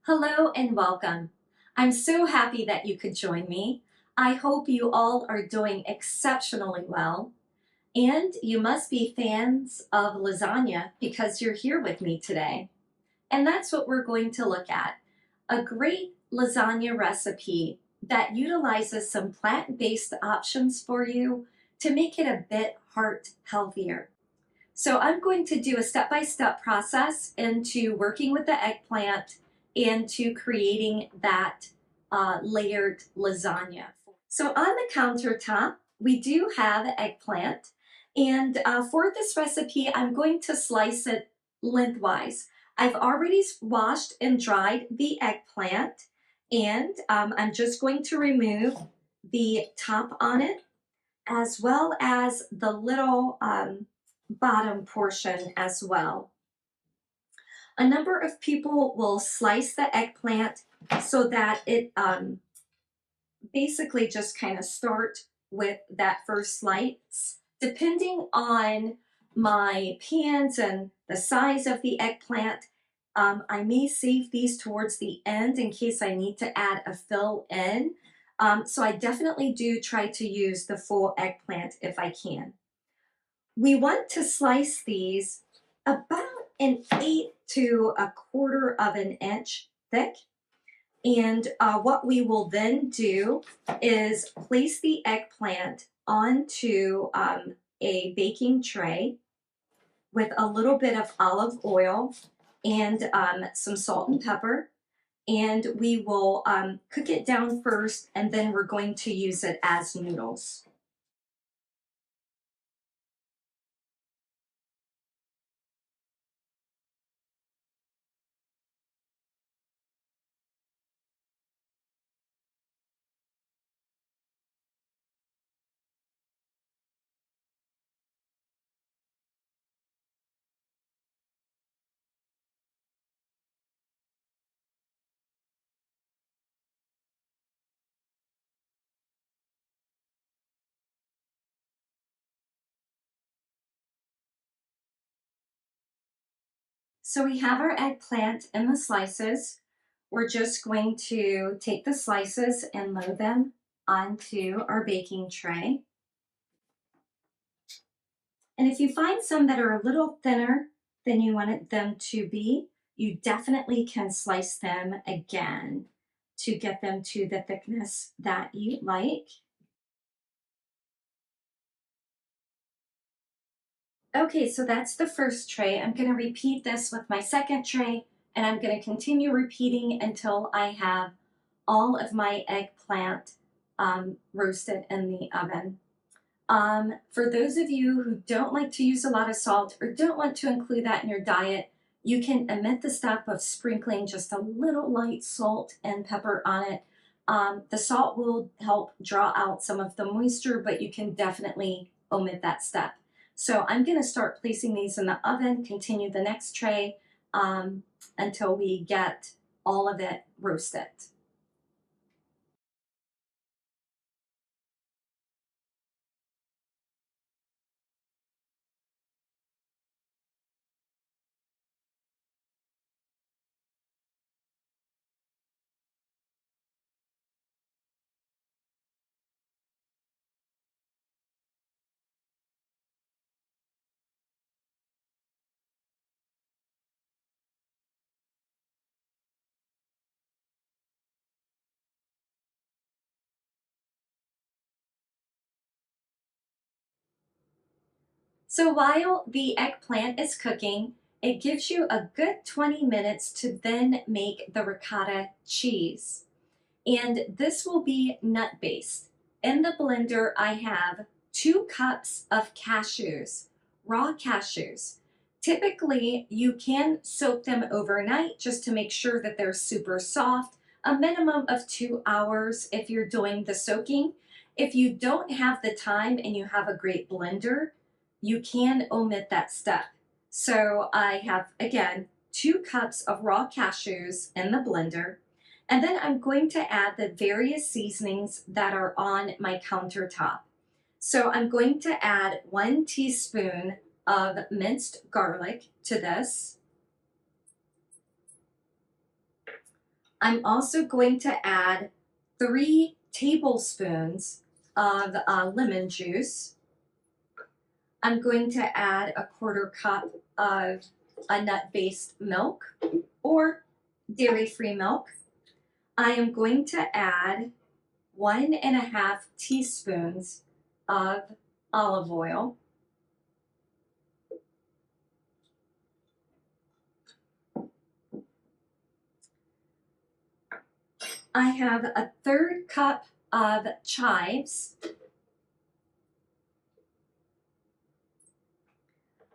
Hello and welcome. I'm so happy that you could join me. I hope you all are doing exceptionally well. And you must be fans of lasagna because you're here with me today. And that's what we're going to look at. A great lasagna recipe that utilizes some plant-based options for you to make it a bit heart healthier. So I'm going to do a step-by-step process into working with the eggplant and to creating that layered lasagna. So on the countertop, we do have eggplant. And for this recipe, I'm going to slice it lengthwise. I've already washed and dried the eggplant, and I'm just going to remove the top on it, as well as the little bottom portion as well. A number of people will slice the eggplant so that it basically just kind of start with that first slice. Depending on my pans and the size of the eggplant, I may save these towards the end in case I need to add a fill in. So I definitely do try to use the full eggplant if I can. We want to slice these about an 1/8 to 1/4 of an inch thick. And what we will then do is place the eggplant onto a baking tray with a little bit of olive oil and some salt and pepper. And we will cook it down first, and then we're going to use it as noodles. So we have our eggplant in the slices. We're just going to take the slices and load them onto our baking tray. And if you find some that are a little thinner than you wanted them to be, you definitely can slice them again to get them to the thickness that you like. Okay, so that's the first tray. I'm going to repeat this with my second tray, and I'm going to continue repeating until I have all of my eggplant roasted in the oven. For those of you who don't like to use a lot of salt or don't want to include that in your diet, you can omit the step of sprinkling just a little light salt and pepper on it. The salt will help draw out some of the moisture, but you can definitely omit that step. So I'm going to start placing these in the oven, continue the next tray until we get all of it roasted. So while the eggplant is cooking, it gives you a good 20 minutes to then make the ricotta cheese. And this will be nut-based. In the blender, I have 2 cups of cashews, raw cashews. Typically, you can soak them overnight just to make sure that they're super soft, a minimum of 2 hours if you're doing the soaking. If you don't have the time and you have a great blender, you can omit that step. So I have, again, 2 cups of raw cashews in the blender. And then I'm going to add the various seasonings that are on my countertop. So I'm going to add 1 teaspoon of minced garlic to this. I'm also going to add 3 tablespoons of lemon juice. I'm going to add a 1/4 cup of a nut-based milk or dairy-free milk. I am going to add 1½ teaspoons of olive oil. I have a 1/3 cup of chives,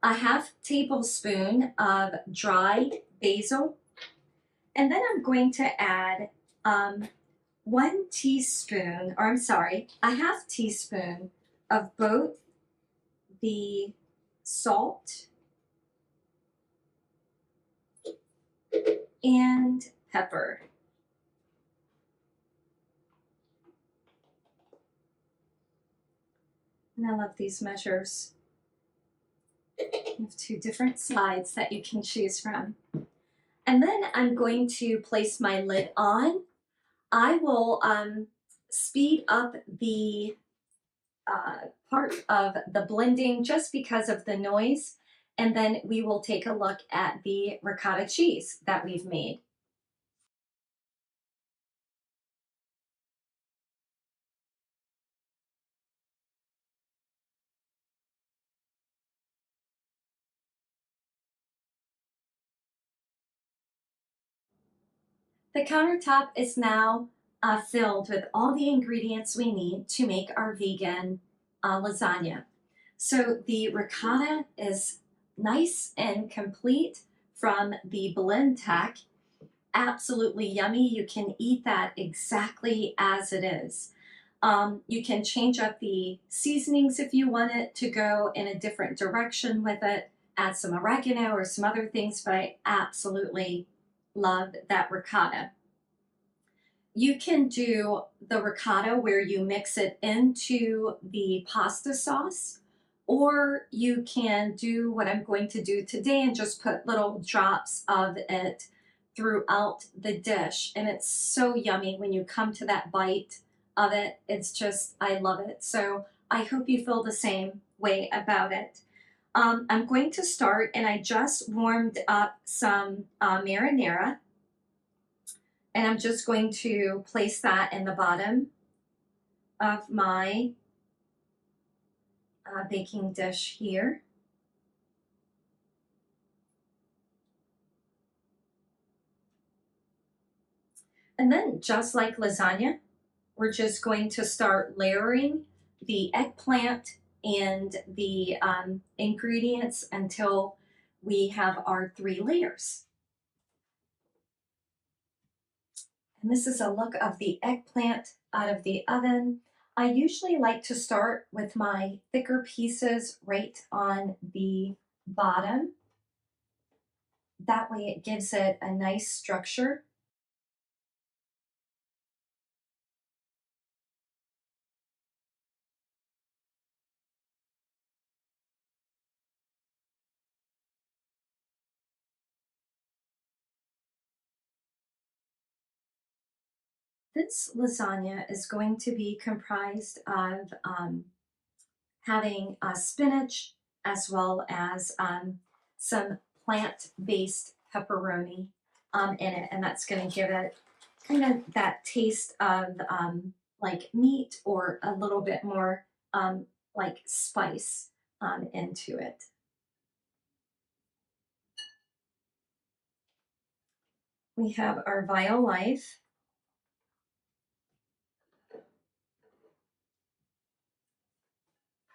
a 1/2 tablespoon of dried basil, and then I'm going to add 1 teaspoon, or I'm sorry, a 1/2 teaspoon of both the salt and pepper. And I love these measures. You have 2 different sides that you can choose from. And then I'm going to place my lid on. I will speed up the part of the blending just because of the noise, and then we will take a look at the ricotta cheese that we've made. The countertop is now filled with all the ingredients we need to make our vegan lasagna. So the ricotta is nice and complete from the blend tech. Absolutely yummy. You can eat that exactly as it is. You can change up the seasonings if you want it to go in a different direction with it. Add some oregano or some other things, but I absolutely love that ricotta. You can do the ricotta where you mix it into the pasta sauce, or you can do what I'm going to do today and just put little drops of it throughout the dish. And it's so yummy when you come to that bite of it. It's just, I love it. So I hope you feel the same way about it. I'm going to start, and I just warmed up some marinara, and I'm just going to place that in the bottom of my baking dish here. And then just like lasagna, we're just going to start layering the eggplant and the ingredients until we have our 3 layers. And this is a look of the eggplant out of the oven. I usually like to start with my thicker pieces right on the bottom. That way it gives it a nice structure. This lasagna is going to be comprised of having spinach as well as some plant-based pepperoni in it, and that's going to give it kind of that taste of like meat or a little bit more like spice into it. We have our Violife,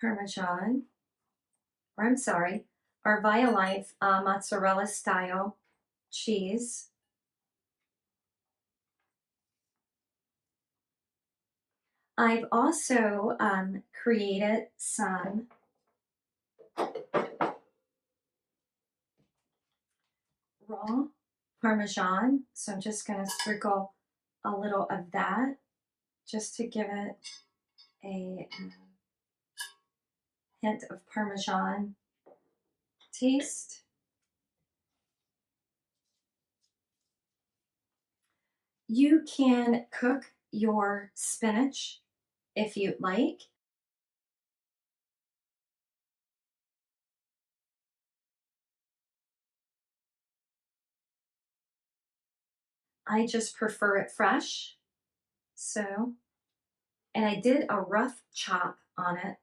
Parmesan, or I'm sorry, our Violife mozzarella style cheese. I've also created some raw Parmesan, so I'm just going to sprinkle a little of that just to give it a hint of Parmesan taste. You can cook your spinach if you'd like. I just prefer it fresh. So, and I did a rough chop on it.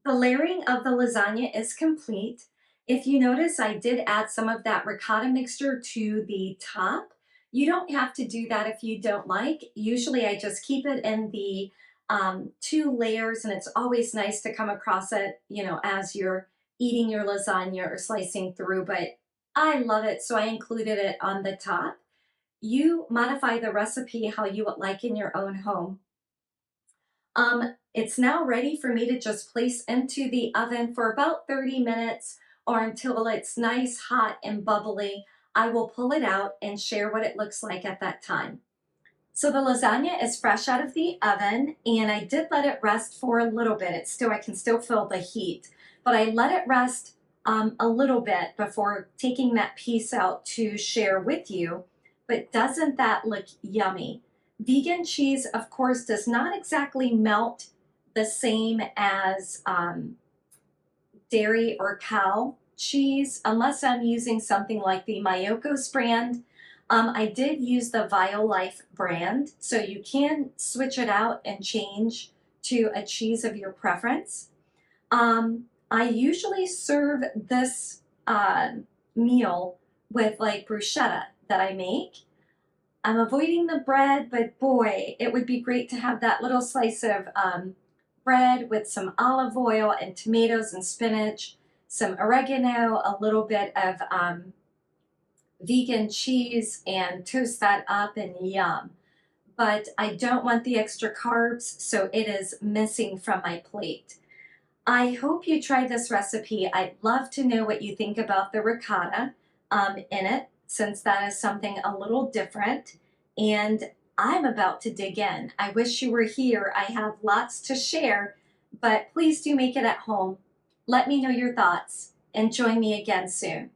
The layering of the lasagna is complete. If you notice, I did add some of that ricotta mixture to the top. You don't have to do that if you don't like. Usually I just keep it in the two layers, and it's always nice to come across it, as you're eating your lasagna or slicing through, but I love it, so I included it on the top. You modify the recipe how you would like in your own home. It's now ready for me to just place into the oven for about 30 minutes or until it's nice, hot, and bubbly. I will pull it out and share what it looks like at that time. So the lasagna is fresh out of the oven, and I did let it rest for a little bit. I can still feel the heat, but I let it rest a little bit before taking that piece out to share with you. But doesn't that look yummy? Vegan cheese, of course, does not exactly melt the same as dairy or cow cheese unless I'm using something like the Mayokos brand. I did use the Violife brand, so you can switch it out and change to a cheese of your preference. I usually serve this meal with like bruschetta that I make. I'm avoiding the bread, but boy, it would be great to have that little slice of bread with some olive oil and tomatoes and spinach, some oregano, a little bit of vegan cheese, and toast that up, and yum. But I don't want the extra carbs, so it is missing from my plate. I hope you try this recipe. I'd love to know what you think about the ricotta in it, since that is something a little different. And I'm about to dig in. I wish you were here. I have lots to share, but please do make it at home. Let me know your thoughts and join me again soon.